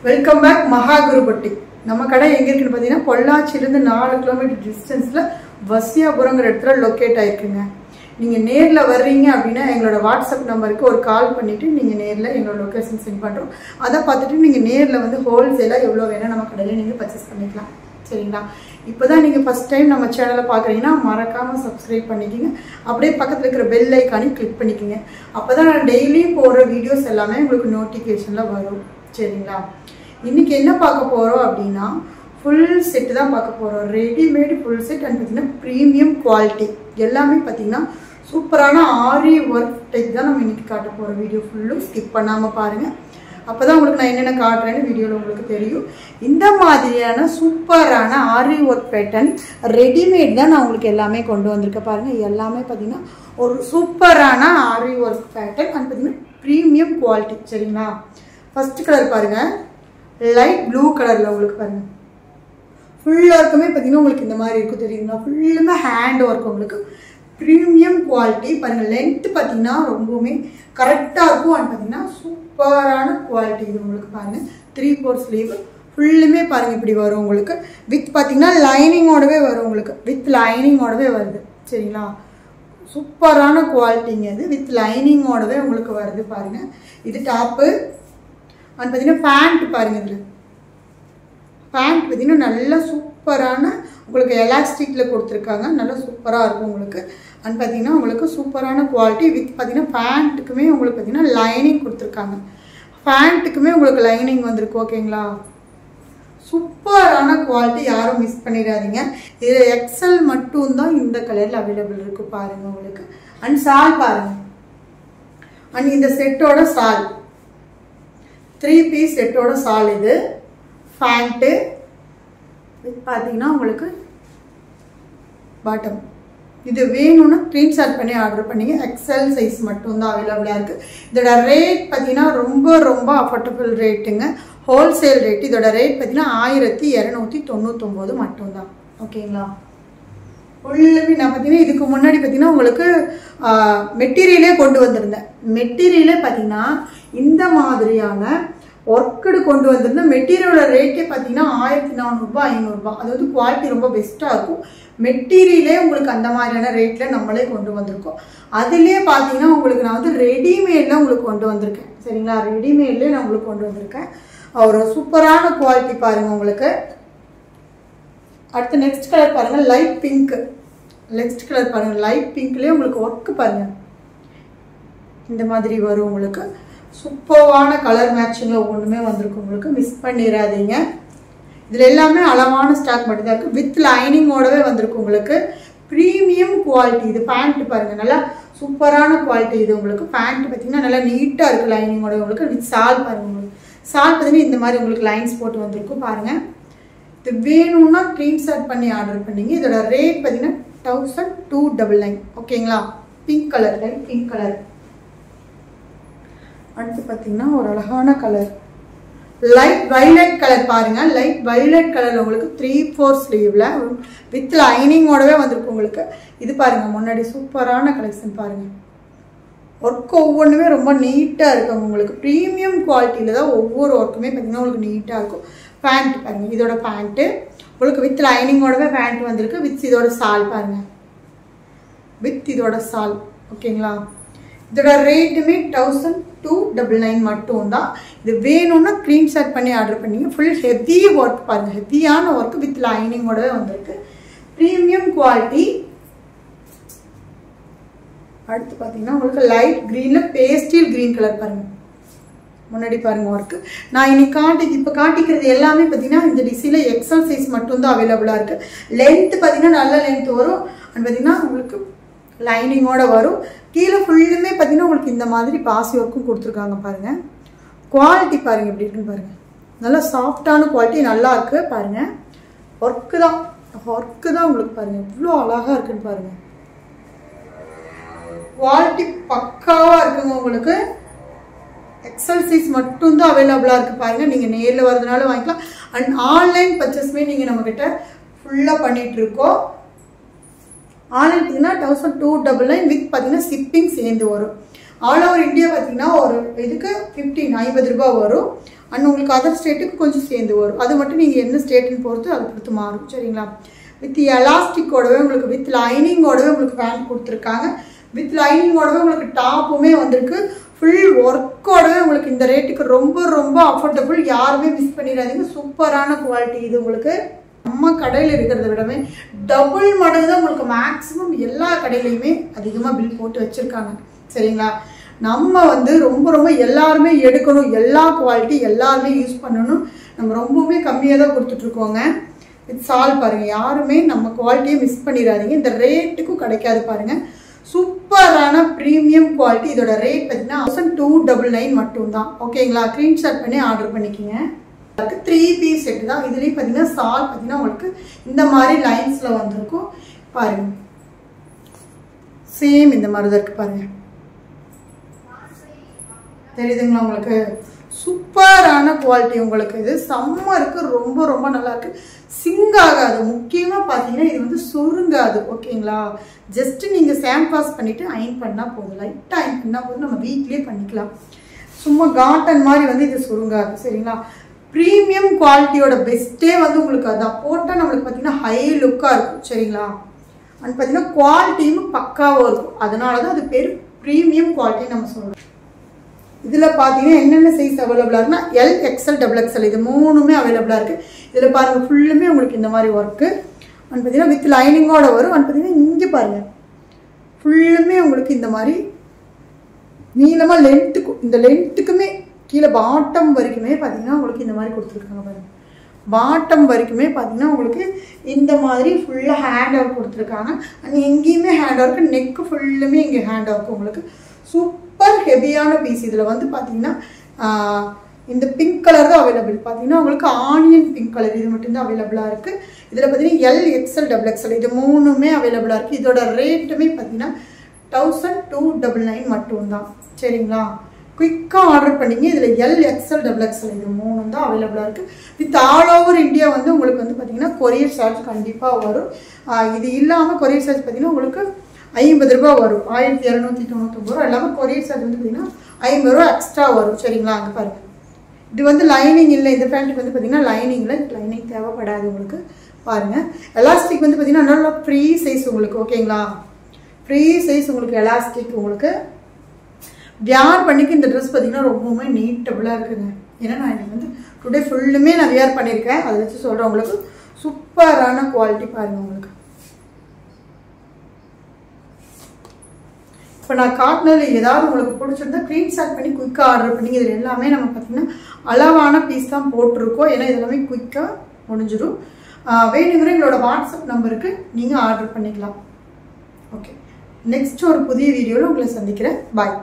Welcome back மகாகுருபட்டி. நம்ம கடை எங்க இருக்குன்னு பார்த்தீங்கன்னா பொள்ளாச்சியிலேருந்து 4 கிலோமீட்டர் டிஸ்டன்ஸில் வசியாபுரங்கிற இடத்துல லொக்கேட் ஆயிருக்குங்க. நீங்கள் நேரில் வர்றீங்க அப்படின்னா எங்களோட வாட்ஸ்அப் நம்பருக்கு ஒரு கால் பண்ணிவிட்டு நீங்கள் நேரில் எங்களோட லொக்கேஷன் சென்ட் பண்ணுறோம். அதை பார்த்துட்டு நீங்கள் நேரில் வந்து ஹோல்சேலாக எவ்வளோ வேணால் நம்ம கடையில் நீங்கள் பர்ச்சேஸ் பண்ணிக்கலாம். சரிங்களா? இப்போ தான் நீங்கள் ஃபஸ்ட் டைம் நம்ம சேனலை பார்க்குறீங்கன்னா மறக்காமல் சப்ஸ்கிரைப் பண்ணிக்கிங்க. அப்படியே பக்கத்தில் இருக்கிற பெல் ஐக்கானையும் கிளிக் பண்ணிக்கிங்க. அப்போ தான் நான் டெய்லியும் போடுற வீடியோஸ் எல்லாமே உங்களுக்கு நோட்டிஃபிகேஷனில் வரும். சரிங்களா? இன்றைக்கி என்ன பார்க்க போகிறோம் அப்படின்னா ஃபுல் செட்டு தான் பார்க்க போகிறோம். ரெடிமேடு ஃபுல் செட் அண்ட் பார்த்திங்கன்னா ப்ரீமியம் குவாலிட்டி எல்லாமே பார்த்திங்கன்னா சூப்பரான ஆரி ஒர்க் டைப் தான் நம்ம இன்றைக்கி காட்ட போகிறோம். வீடியோ ஃபுல்லும் ஸ்கிப் பண்ணாமல் பாருங்கள். அப்போ தான் உங்களுக்கு நான் என்னென்ன காட்டுறேன்னு வீடியோவில் உங்களுக்கு தெரியும். இந்த மாதிரியான சூப்பரான ஆரி ஒர்க் பேட்டர்ன் ரெடிமேட் தான் நான் உங்களுக்கு எல்லாமே கொண்டு வந்திருக்கேன். பாருங்கள், எல்லாமே பார்த்திங்கன்னா ஒரு சூப்பரான ஆரி ஒர்க் பேட்டர்ன் அண்ட் பார்த்திங்கன்னா ப்ரீமியம் குவாலிட்டி. சரிங்களா? ஃபஸ்ட்டு கலர் பாருங்கள், லைட் ப்ளூ கலரில் உங்களுக்கு பாருங்கள். ஃபுல்லாக இருக்குமே பார்த்திங்கன்னா உங்களுக்கு இந்த மாதிரி இருக்கும். தெரியுங்களா? ஃபுல்லுமே ஹேண்ட் ஒர்க் உங்களுக்கு ப்ரீமியம் குவாலிட்டி. பாருங்கள், லென்த்து பார்த்திங்கன்னா ரொம்பவுமே கரெக்டாக இருக்கும். அண்ட் பார்த்திங்கன்னா சூப்பரான குவாலிட்டி இது உங்களுக்கு. பாருங்கள், 3/4 ஸ்லீவ் ஃபுல்லுமே பாருங்கள் இப்படி வரும் உங்களுக்கு. வித் பார்த்திங்கன்னா லைனிங்கோடவே வரும் உங்களுக்கு. வித் லைனிங்கோடவே வருது. சரிங்களா? சூப்பரான குவாலிட்டிங்க இது. வித் லைனிங்கோடவே உங்களுக்கு வருது. பாருங்கள், இது டாப்பு. அண்ட் பார்த்திங்கன்னா பேண்ட் பாருங்கள். இதில் பேண்ட் பார்த்திங்கன்னா நல்லா சூப்பரான உங்களுக்கு எலாஸ்டிக்கில் கொடுத்துருக்காங்க. நல்லா சூப்பராக இருக்கும் உங்களுக்கு. அண்ட் பார்த்திங்கன்னா உங்களுக்கு சூப்பரான குவாலிட்டி. வித் பார்த்திங்கன்னா பேண்ட்டுக்குமே உங்களுக்கு பார்த்திங்கன்னா லைனிங் கொடுத்துருக்காங்க. பேண்ட்டுக்குமே உங்களுக்கு லைனிங் வந்திருக்கு. ஓகேங்களா? சூப்பரான குவாலிட்டி, யாரும் மிஸ் பண்ணிடாதீங்க. இது எக்ஸல் மட்டும்தான் இந்த கலரில் அவைலபிள் இருக்குது. பாருங்கள் உங்களுக்கு. அண்ட் சால் பாருங்கள். அண்ட் இந்த செட்டோட சால் 3 பீஸ் செட்டோட சால் இது. பேண்ட்டு பார்த்தீங்கன்னா உங்களுக்கு பாட்டம். இது வேணும்னா ஸ்க்ரீன்ஷாட் பண்ணி ஆர்டர் பண்ணிங்க. எக்ஸல் சைஸ் மட்டும்தான் அவைலபிளாக இருக்குது. இதோட ரேட் பார்த்தீங்கன்னா ரொம்ப ரொம்ப அஃபோர்டபுள் ரேட்டுங்க. Wholesale rate. இதோட ரேட் பார்த்தீங்கன்னா 1299 மட்டும்தான். ஓகேங்களா? ஃபுல்லுமே நான் பார்த்தீங்கன்னா இதுக்கு முன்னாடி பார்த்தீங்கன்னா உங்களுக்கு மெட்டீரியலே கொண்டு வந்திருந்தேன். மெட்டீரியலே பார்த்தீங்கன்னா இந்த மாதிரியான ஒர்க்குடு கொண்டு வந்திருந்தேன். மெட்டீரியலோட ரேட்டே பார்த்தீங்கன்னா 1400 ரூபாய் 500 ரூபாய். அது வந்து குவாலிட்டி ரொம்ப பெஸ்ட்டாக இருக்கும். மெட்டீரியலே உங்களுக்கு அந்த மாதிரியான ரேட்டில் நம்மளே கொண்டு வந்திருக்கோம். அதுலேயே பார்த்தீங்கன்னா உங்களுக்கு நான் வந்து ரெடிமேடில் உங்களுக்கு கொண்டு வந்திருக்கேன். சரிங்களா? ரெடிமேட்லேயே நான் உங்களுக்கு கொண்டு வந்திருக்கேன். ஒரு சூப்பரான குவாலிட்டி பாருங்கள் உங்களுக்கு. அடுத்து நெக்ஸ்ட் கலர் பாருங்கள், லைட் பிங்க். நெக்ஸ்ட் கலர் பாருங்கள், லைட் பிங்க்லேயே உங்களுக்கு ஒர்க்கு பாருங்கள் இந்த மாதிரி வரும் உங்களுக்கு. சூப்பரான கலர் மேட்சிங்கில் ஒன்றுமே வந்திருக்கு உங்களுக்கு. மிஸ் பண்ணிடாதீங்க. இதில் எல்லாமே அளவான ஸ்டாக் மட்டும்தான் இருக்குது. வித் லைனிங்கோடவே வந்திருக்கு உங்களுக்கு. ப்ரீமியம் குவாலிட்டி இது. பேண்ட்டு பாருங்கள், நல்லா சூப்பரான குவாலிட்டி இது உங்களுக்கு. பேண்ட் பார்த்திங்கன்னா நல்லா நீட்டாக இருக்குது லைனிங்கோட உங்களுக்கு. வித் சால் பாருங்கள் உங்களுக்கு. சால் பார்த்தீங்கன்னா இந்த மாதிரி உங்களுக்கு லைன்ஸ் போட்டு வந்திருக்கும். பாருங்கள், இது வேணும்னா ஸ்க்ரீன்ஷாட் பண்ணி ஆர்டர் பண்ணிங்க. இதோட ரேட் பார்த்தீங்கன்னா 1299. ஓகேங்களா? Pink colour, light pink colour. அடுத்து பார்த்தீங்கன்னா ஒரு அழகான கலர், லைட் வைலட் கலர் பாருங்கள். லைட் வைலட் கலரில் உங்களுக்கு 3/4 ஸ்லீவில் வித் லைனிங்கோடவே வந்திருக்கு உங்களுக்கு. இது பாருங்கள், முன்னாடி சூப்பரான கலெக்ஷன் பாருங்கள். ஒர்க் ஒவ்வொன்றுமே ரொம்ப நீட்டாக இருக்கும் உங்களுக்கு. ப்ரீமியம் குவாலிட்டியில் தான் ஒவ்வொரு ஒர்க்குமே பார்த்திங்கன்னா உங்களுக்கு நீட்டாக இருக்கும். பேண்ட் பாருங்கள், இதோட பேண்ட்டு உங்களுக்கு வித் லைனிங்கோடவே பேண்ட் வந்திருக்கு. வித் இதோட சால் பாருங்கள், வித் இதோட சால். ஓகேங்களா? இதோட ரேட்டுமே 1299 மட்டும்தான். இது வேணும்னா ஸ்க்ரீன்ஷாட் பண்ணி ஆர்டர் பண்ணிங்க. ஃபுல் ஹெவி ஒர்க் பாருங்கள். ஹெவியான ஒர்க் வித் லைனிங்கோடவே வந்திருக்கு. Premium quality. அடுத்து பார்த்தீங்கன்னா உங்களுக்கு லைட் க்ரீனில் பேஸ்டல் க்ரீன் கலர் பாருங்கள். முன்னாடி பாருங்கள் ஒர்க்கு. நான் இன்னைக்கு இப்போ காட்டிக்கிறது எல்லாமே பார்த்தீங்கன்னா இந்த டிசைனில் எக்ஸல் சைஸ் மட்டும்தான் அவைலபிளாக இருக்குது. லென்த்து பார்த்தீங்கன்னா நல்ல லென்த் வரும். அண்ட் பார்த்தீங்கன்னா உங்களுக்கு லைனிங்கோட வரும். கீழே ஃபுல்லுமே பார்த்தீங்கன்னா உங்களுக்கு இந்த மாதிரி பாசி ஒர்க்கும் கொடுத்துருக்காங்க. பாருங்கள், குவாலிட்டி பாருங்கள் எப்படி இருக்குன்னு பாருங்கள். நல்லா சாஃப்டான குவாலிட்டி, நல்லா இருக்குது. பாருங்கள், ஒர்க்கு தான் உங்களுக்கு பாருங்கள் எவ்வளோ அழகாக இருக்குன்னு பாருங்கள். குவாலிட்டி பக்காவாக இருக்குங்க உங்களுக்கு. எக்ஸல் சைஸ் மட்டும்தான் அவைலபிளாக இருக்குது. பாருங்கள், நீங்கள் நேரில் வரதுனால வாங்கிக்கலாம். அண்ட் ஆன்லைன் பர்ச்சேஸ்மே நீங்கள் நம்மக்கிட்ட ஃபுல்லாக பண்ணிகிட்ருக்கோம். ஆன்லைன் பார்த்தீங்கன்னா 1299 வித் பார்த்தீங்கன்னா ஷிப்பிங் சேர்ந்து வரும். ஆல் ஓவர் இந்தியா பார்த்தீங்கன்னா ஒரு இதுக்கு 50 ரூபாய் வரும். அண்ட் உங்களுக்கு அதர் ஸ்டேட்டுக்கு கொஞ்சம் சேர்ந்து வரும். அது மட்டும் நீங்கள் என்ன ஸ்டேட்டுன்னு பொறுத்து அதை பொறுத்து மாறும். சரிங்களா? வித் எலாஸ்டிக்கோடவே உங்களுக்கு வித் லைனிங்கோடவே உங்களுக்கு பேண்ட் கொடுத்துருக்காங்க. வித் லைனிங்கோடவே உங்களுக்கு டாப்புமே வந்திருக்கு. ஃபுல் ஒர்க்கோடவே உங்களுக்கு இந்த ரேட்டுக்கு ரொம்ப ரொம்ப அஃபோர்டபுள். யாருமே மிஸ் பண்ணிடாதீங்க. சூப்பரான குவாலிட்டி இது. உங்களுக்கு நம்ம கடையில் இருக்கிறத விடவே டபுள் மடங்கு தான் உங்களுக்கு மேக்ஸிமம் எல்லா கடையிலையுமே அதிகமாக பில் போட்டு வச்சுருக்காங்க. சரிங்களா? நம்ம வந்து ரொம்ப ரொம்ப எல்லாருமே எடுக்கணும், எல்லா குவாலிட்டி எல்லாருமே யூஸ் பண்ணணும். நம்ம ரொம்பவுமே கம்மியாக தான் கொடுத்துட்ருக்கோங்க. வித் சால் பாருங்கள், யாருமே நம்ம குவாலிட்டியை மிஸ் பண்ணிடாதீங்க. இந்த ரேட்டுக்கும் கிடைக்காது பாருங்கள். சூப்பரான ப்ரீமியம் குவாலிட்டி. இதோட ரேட் பார்த்தீங்கன்னா 1299 மட்டும்தான். ஓகேங்களா? ஸ்க்ரீன்ஷாட் பண்ணி ஆர்டர் பண்ணிக்கிங்க. 3 பீஸ் செட்டு தான். இதுலேயும் பார்த்தீங்கன்னா சால் பார்த்தீங்கன்னா உங்களுக்கு இந்த மாதிரி லைன்ஸில் வந்திருக்கும் பாருங்க. சேம் இந்த மாதிரி தான் இருக்குது பாருங்க. தெரியுதுங்களா உங்களுக்கு? சூப்பரான குவாலிட்டி உங்களுக்கு. இது சம்மருக்கு ரொம்ப ரொம்ப நல்லா இருக்கு. சிங்க் ஆகாது. முக்கியமாக பார்த்தீங்கன்னா இது வந்து சுருங்காது. ஓகேங்களா? ஜஸ்ட் நீங்கள் சாண்ட் வாஷ் பண்ணிவிட்டு அயன் பண்ணால் போதும். லைட்டாக அயன் பண்ணால் போதும். நம்ம வீட்லேயே பண்ணிக்கலாம். சும்மா காட்டன் மாதிரி வந்து இது சுருங்காது. சரிங்களா? ப்ரீமியம் குவாலிட்டியோட பெஸ்ட்டே வந்து உங்களுக்கு அதான். போட்டால் நம்மளுக்கு பார்த்தீங்கன்னா ஹை லுக்காக இருக்கும். சரிங்களா? அண்ட் பார்த்தீங்கன்னா குவாலிட்டியும் பக்காவாக இருக்கும். அதனால தான் அது பேர் ப்ரீமியம் குவாலிட்டி நம்ம சொல்கிறோம். இதில் பார்த்தீங்கன்னா என்னென்ன சைஸ் அவைலபிளாக இருக்குன்னா எல், எக்ஸ்எல், XXL இது மூணுமே அவைலபிளாக இருக்குது. இதில் பாருங்கள் ஃபுல்லுமே உங்களுக்கு இந்த மாதிரி ஒர்க்கு. அண்ட் பார்த்தீங்கன்னா வித் லைனிங்கோட வரும். அண்ட் பார்த்தீங்கன்னா இங்கே பாருங்கள் ஃபுல்லுமே உங்களுக்கு இந்த மாதிரி நீளமாக லென்த்துக்கும் இந்த லென்த்துக்குமே கீழே பாட்டம் வரைக்குமே பார்த்தீங்கன்னா உங்களுக்கு இந்த மாதிரி கொடுத்துருக்காங்க பாருங்கள். பாட்டம் வரைக்குமே பார்த்தீங்கன்னா உங்களுக்கு இந்த மாதிரி ஃபுல்லாக ஹேண்ட் ஒர்க் கொடுத்துருக்காங்க. அண்ட் எங்கேயுமே ஹேண்ட் ஒர்க்கு, நெக்கு ஃபுல்லுமே இங்கே ஹேண்ட் ஒர்க் உங்களுக்கு. சூப்பர் ஹெவியான பீஸ். இதில் வந்து பார்த்தீங்கன்னா இந்த பிங்க் கலர் தான் அவைலபிள். பார்த்தீங்கன்னா உங்களுக்கு ஆனியன் பிங்க் கலர் இது மட்டும்தான் அவைலபிளாக இருக்குது. இதில் பார்த்தீங்கன்னா எல், எக்ஸ்எல், XXL இது மூணுமே அவைலபிளாக இருக்குது. இதோட ரேட்டுமே பார்த்தீங்கன்னா 1299 மட்டும்தான். சரிங்களா? குயிக்காக ஆர்டர் பண்ணிங்க. இதில் எல், எக்ஸ்எல், XXL இது மூணும் தான் அவைலபிளாக இருக்குது. வித் ஆல் ஓவர் இந்தியா வந்து உங்களுக்கு வந்து பார்த்தீங்கன்னா கொரியர் சார்ஜ் கண்டிப்பாக வரும். இது இல்லாமல் கொரியர் சார்ஜ் பார்த்தீங்கன்னா உங்களுக்கு 50 ரூபா வரும். 1299 ரூபா இல்லாமல் கொரியர் சார்ஜ் வந்து பார்த்தீங்கன்னா 50 ரூபா எக்ஸ்ட்ரா வரும். சரிங்களா? அங்கே பாருங்கள். இது வந்து லைனிங் இல்லை. இந்த பேண்ட்டுக்கு வந்து பார்த்தீங்கன்னா லைனிங்கில் லைனிங் தேவைப்படாது உங்களுக்கு. பாருங்கள் எலாஸ்டிக் வந்து பார்த்தீங்கன்னா நல்லா ஃப்ரீ சைஸ் உங்களுக்கு. ஓகேங்களா? ஃப்ரீ சைஸ் உங்களுக்கு எலாஸ்டிக் உங்களுக்கு. வியர் பண்ணிக்க இந்த ட்ரெஸ் பார்த்தீங்கன்னா ரொம்பவுமே நீட்டபுளாக இருக்குங்க. ஏன்னா நான் எனக்கு வந்து டுடே ஃபுல்லுமே நான் வியர் பண்ணியிருக்கேன். அதை வச்சு சொல்கிறேன் உங்களுக்கு. சூப்பரான குவாலிட்டி பாருங்கள் உங்களுக்கு. இப்போ நான் காட்டினதில் ஏதாவது உங்களுக்கு பிடிச்சிருந்தா ஸ்க்ரீன்ஷாட் பண்ணி குயிக்காக ஆர்டர் பண்ணி. இதில் எல்லாமே நம்ம பார்த்தீங்கன்னா அளவான பீஸ் தான் போட்டிருக்கோம். ஏன்னா இதெல்லாமே குயிக்காக முடிஞ்சிடும். வேணுங்கிற எங்களோட வாட்ஸ்அப் நம்பருக்கு நீங்கள் ஆர்டர் பண்ணிக்கலாம். ஓகே, நெக்ஸ்ட் ஒரு புதிய வீடியோவில் உங்களை சந்திக்கிறேன். பாய்.